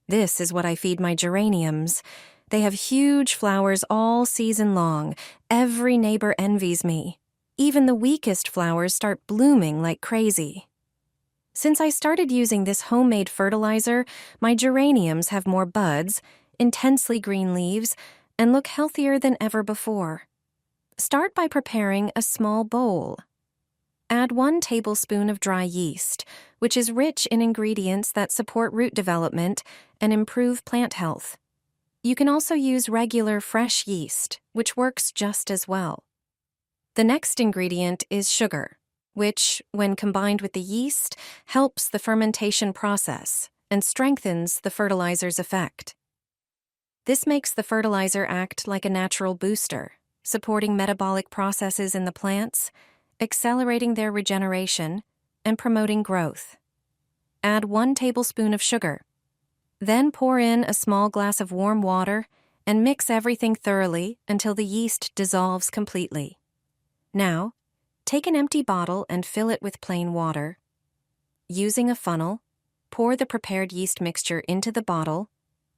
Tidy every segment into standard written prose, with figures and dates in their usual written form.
This is what I feed my geraniums. They have huge flowers all season long. Every neighbor envies me. Even the weakest flowers start blooming like crazy. Since I started using this homemade fertilizer, my geraniums have more buds, intensely green leaves, and look healthier than ever before. Start by preparing a small bowl. Add 1 tablespoon of dry yeast, which is rich in ingredients that support root development and improve plant health. You can also use regular fresh yeast, which works just as well. The next ingredient is sugar, which, when combined with the yeast, helps the fermentation process and strengthens the fertilizer's effect. This makes the fertilizer act like a natural booster, supporting metabolic processes in the plants, accelerating their regeneration, and promoting growth. Add 1 tablespoon of sugar. Then pour in a small glass of warm water and mix everything thoroughly until the yeast dissolves completely. Now, take an empty bottle and fill it with plain water. Using a funnel, pour the prepared yeast mixture into the bottle,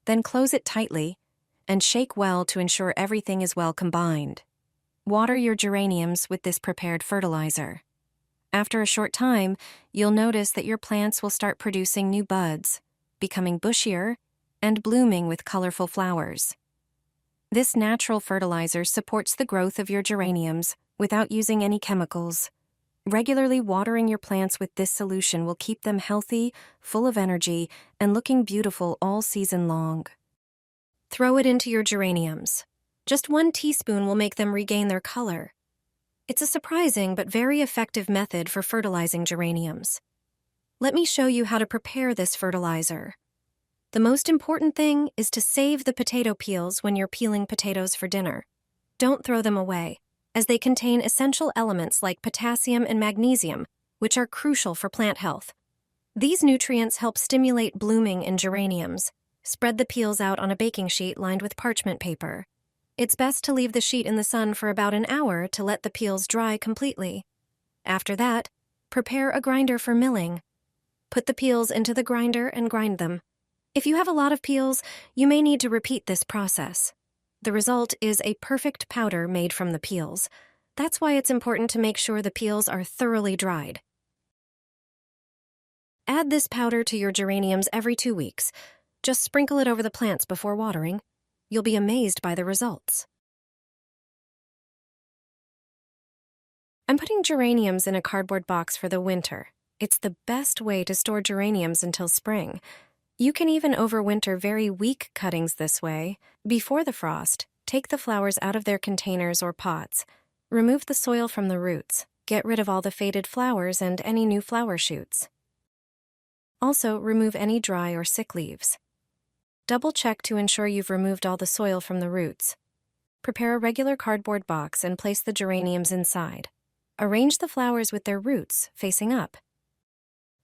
then close it tightly and shake well to ensure everything is well combined. Water your geraniums with this prepared fertilizer. After a short time, you'll notice that your plants will start producing new buds, becoming bushier, and blooming with colorful flowers. This natural fertilizer supports the growth of your geraniums without using any chemicals. Regularly watering your plants with this solution will keep them healthy, full of energy, and looking beautiful all season long. Throw it into your geraniums. Just 1 teaspoon will make them regain their color. It's a surprising but very effective method for fertilizing geraniums. Let me show you how to prepare this fertilizer. The most important thing is to save the potato peels when you're peeling potatoes for dinner. Don't throw them away, as they contain essential elements like potassium and magnesium, which are crucial for plant health. These nutrients help stimulate blooming in geraniums. Spread the peels out on a baking sheet lined with parchment paper. It's best to leave the sheet in the sun for about an hour to let the peels dry completely. After that, prepare a grinder for milling. Put the peels into the grinder and grind them. If you have a lot of peels, you may need to repeat this process. The result is a perfect powder made from the peels. That's why it's important to make sure the peels are thoroughly dried. Add this powder to your geraniums every 2 weeks. Just sprinkle it over the plants before watering. You'll be amazed by the results. I'm putting geraniums in a cardboard box for the winter. It's the best way to store geraniums until spring. You can even overwinter very weak cuttings this way. Before the frost, take the flowers out of their containers or pots. Remove the soil from the roots. Get rid of all the faded flowers and any new flower shoots. Also, remove any dry or sick leaves. Double-check to ensure you've removed all the soil from the roots. Prepare a regular cardboard box and place the geraniums inside. Arrange the flowers with their roots facing up.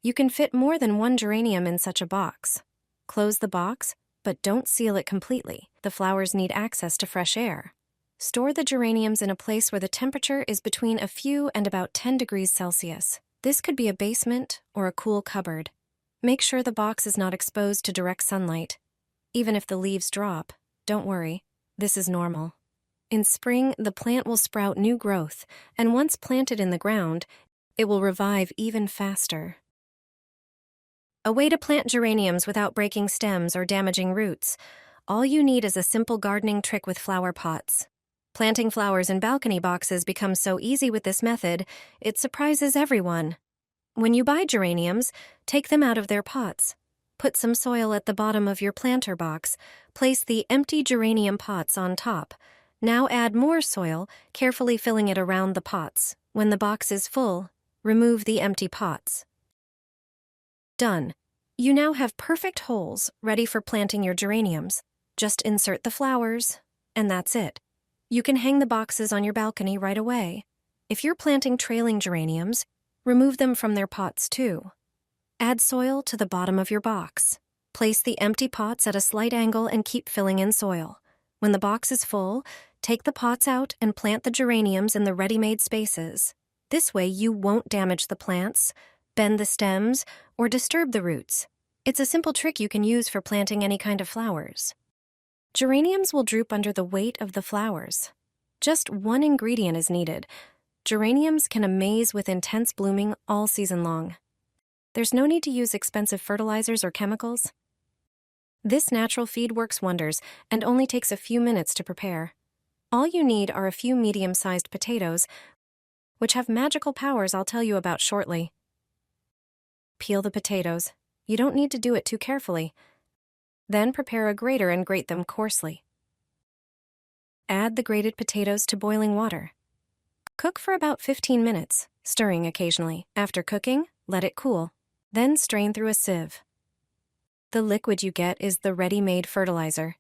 You can fit more than 1 geranium in such a box. Close the box, but don't seal it completely. The flowers need access to fresh air. Store the geraniums in a place where the temperature is between a few and about 10 degrees Celsius. This could be a basement or a cool cupboard. Make sure the box is not exposed to direct sunlight. Even if the leaves drop, don't worry, this is normal. In spring, the plant will sprout new growth, and once planted in the ground, it will revive even faster. A way to plant geraniums without breaking stems or damaging roots. All you need is a simple gardening trick with flower pots. Planting flowers in balcony boxes becomes so easy with this method, it surprises everyone. When you buy geraniums, take them out of their pots. Put some soil at the bottom of your planter box. Place the empty geranium pots on top. Now add more soil, carefully filling it around the pots. When the box is full, remove the empty pots. Done. You now have perfect holes ready for planting your geraniums. Just insert the flowers, and that's it. You can hang the boxes on your balcony right away. If you're planting trailing geraniums, remove them from their pots too. Add soil to the bottom of your box. Place the empty pots at a slight angle and keep filling in soil. When the box is full, take the pots out and plant the geraniums in the ready-made spaces. This way you won't damage the plants, bend the stems, or disturb the roots. It's a simple trick you can use for planting any kind of flowers. Geraniums will droop under the weight of the flowers. Just one ingredient is needed. Geraniums can amaze with intense blooming all season long. There's no need to use expensive fertilizers or chemicals. This natural feed works wonders and only takes a few minutes to prepare. All you need are a few medium-sized potatoes, which have magical powers I'll tell you about shortly. Peel the potatoes. You don't need to do it too carefully. Then prepare a grater and grate them coarsely. Add the grated potatoes to boiling water. Cook for about 15 minutes, stirring occasionally. After cooking, let it cool. Then strain through a sieve. The liquid you get is the ready-made fertilizer.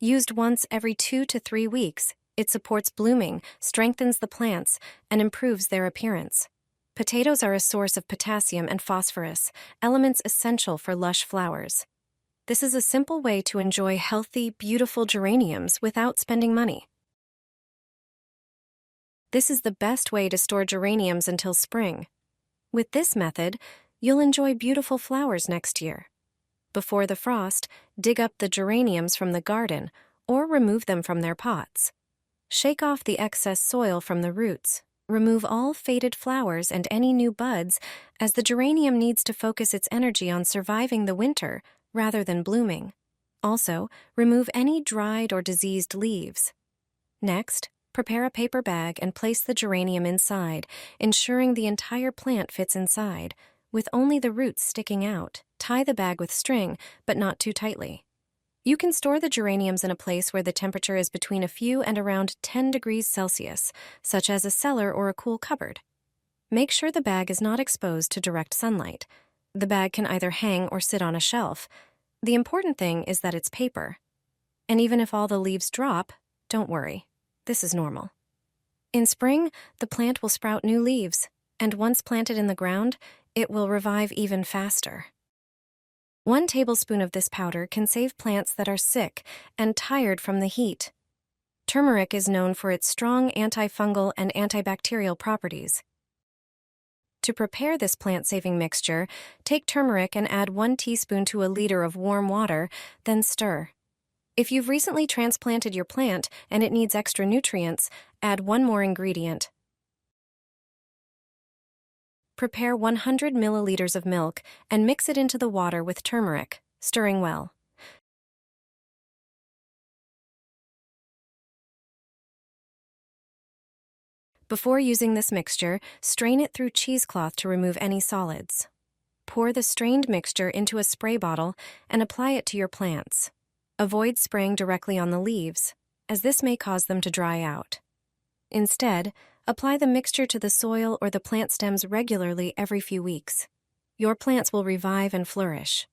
Used once every 2 to 3 weeks, it supports blooming, strengthens the plants, and improves their appearance. Potatoes are a source of potassium and phosphorus, elements essential for lush flowers. This is a simple way to enjoy healthy, beautiful geraniums without spending money. This is the best way to store geraniums until spring. With this method, you'll enjoy beautiful flowers next year. Before the frost, dig up the geraniums from the garden or remove them from their pots. Shake off the excess soil from the roots. Remove all faded flowers and any new buds, as the geranium needs to focus its energy on surviving the winter rather than blooming. Also, remove any dried or diseased leaves. Next, prepare a paper bag and place the geranium inside, ensuring the entire plant fits inside, with only the roots sticking out. Tie the bag with string, but not too tightly. You can store the geraniums in a place where the temperature is between a few and around 10 degrees Celsius, such as a cellar or a cool cupboard. Make sure the bag is not exposed to direct sunlight. The bag can either hang or sit on a shelf. The important thing is that it's paper. And even if all the leaves drop, don't worry. This is normal. In spring, the plant will sprout new leaves, and once planted in the ground, it will revive even faster. 1 tablespoon of this powder can save plants that are sick and tired from the heat. Turmeric is known for its strong antifungal and antibacterial properties. To prepare this plant-saving mixture, take turmeric and add 1 teaspoon to a liter of warm water, then stir. If you've recently transplanted your plant and it needs extra nutrients, add 1 more ingredient. Prepare 100 milliliters of milk and mix it into the water with turmeric, stirring well. Before using this mixture, strain it through cheesecloth to remove any solids. Pour the strained mixture into a spray bottle and apply it to your plants. Avoid spraying directly on the leaves, as this may cause them to dry out. Instead, apply the mixture to the soil or the plant stems regularly every few weeks. Your plants will revive and flourish.